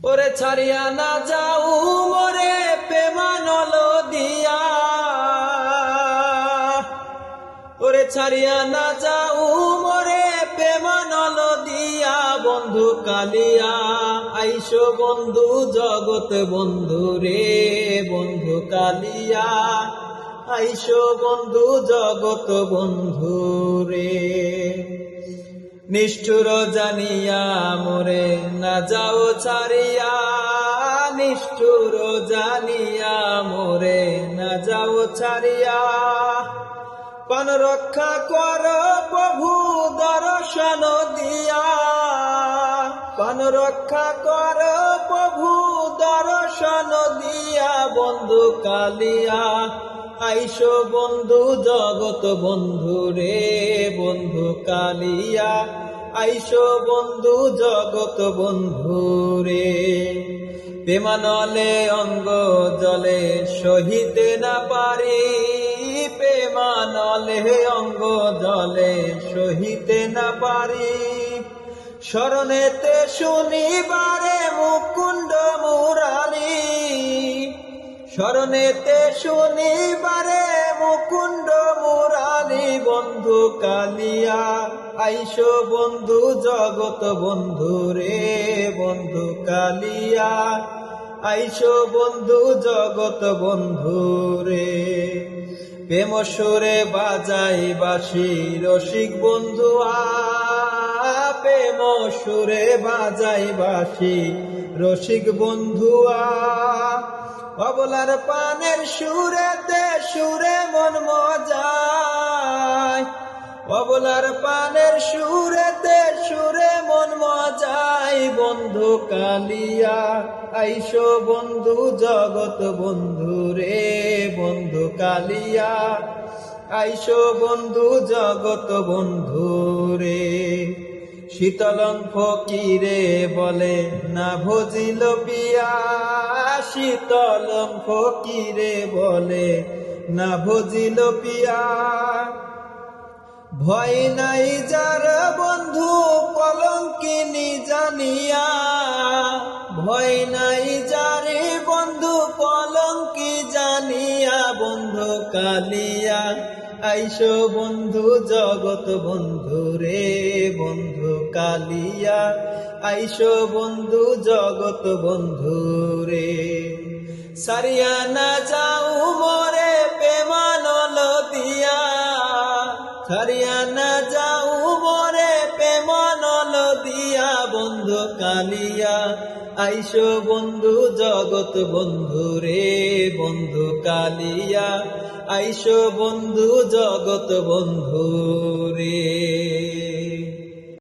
ওরে ছাড়িয়া না যাও মোরে প্রেমানল দিয়া, ওরে ছাড়িয়া না যাও মোরে প্রেমানল দিয়া, বন্ধু কালিয়া আইসো বন্ধু জগৎ বন্ধু রে, বন্ধু কালিয়া আইসো বন্ধু জগৎ বন্ধু রে। নিষ্ঠুর জানিয়া মোরে না যাও ছাড়িয়া, নিষ্ঠুর জানিয়া মোরে না যাও ছাড়িয়া, প্রাণ রক্ষা কর প্রভু দর্শন দিয়া, প্রাণ রক্ষা কর প্রভু দর্শন দিয়া, বন্ধু কালিয়া আইসো বন্ধু জগৎ বন্ধু রে, বন্ধু কালিয়া আইসো বন্ধু জগৎ বন্ধু রে। প্রেমানলে অঙ্গ জলে সহিতে না পারি, প্রেমানলে অঙ্গ জলে সহিতে না পারি, শরণেতে শনিবারে মুকুন্দ মুরারি, শরণেতে শনিবারে মুকুন্দ মুরারি, বন্ধু কালিয়া আইসো বন্ধু জগৎ বন্ধু রে, বন্ধু কালিয়া আইসো বন্ধু জগৎ বন্ধু রে। প্রেম সুরে বাজাই বাঁশি রসিক বন্ধু প্রেম সুরে বাজাই বাঁশি রসিক বন্ধু অবলার পানের সুরেতে সুরে মন মজায়, অবলার পানের সুরেতে সুরে মন মজায়, বন্ধু কালিয়া আইসো বন্ধু জগৎ বন্ধু রে, বন্ধু কালিয়া আইসো বন্ধু জগৎ বন্ধু রে। শীতলং ফকিরে বলে না ভজিল পিয়া, শীতলং ফকিরে বলে না ভজিল পিয়া, ভয় নাই যার বন্ধু কলঙ্কিনী জানিয়া, ভয় নাই যারে বন্ধু কলঙ্কি জানিয়া, বন্ধু কালিয়া আইসো বন্ধু জগৎ বন্ধু রে, বন্ধু কালিয়া আইসো বন্ধু জগৎ বন্ধু রে। সারিয়া না যাও মোরে প্রেমানল দিয়া, ছাড়িয়া না যাও মোরে প্রেমানল দিয়া, বন্ধু কালিয়া আইসো বন্ধু জগৎ বন্ধু রে, বন্ধু কালিয়া আইসো বন্ধু জগৎ বন্ধু রে।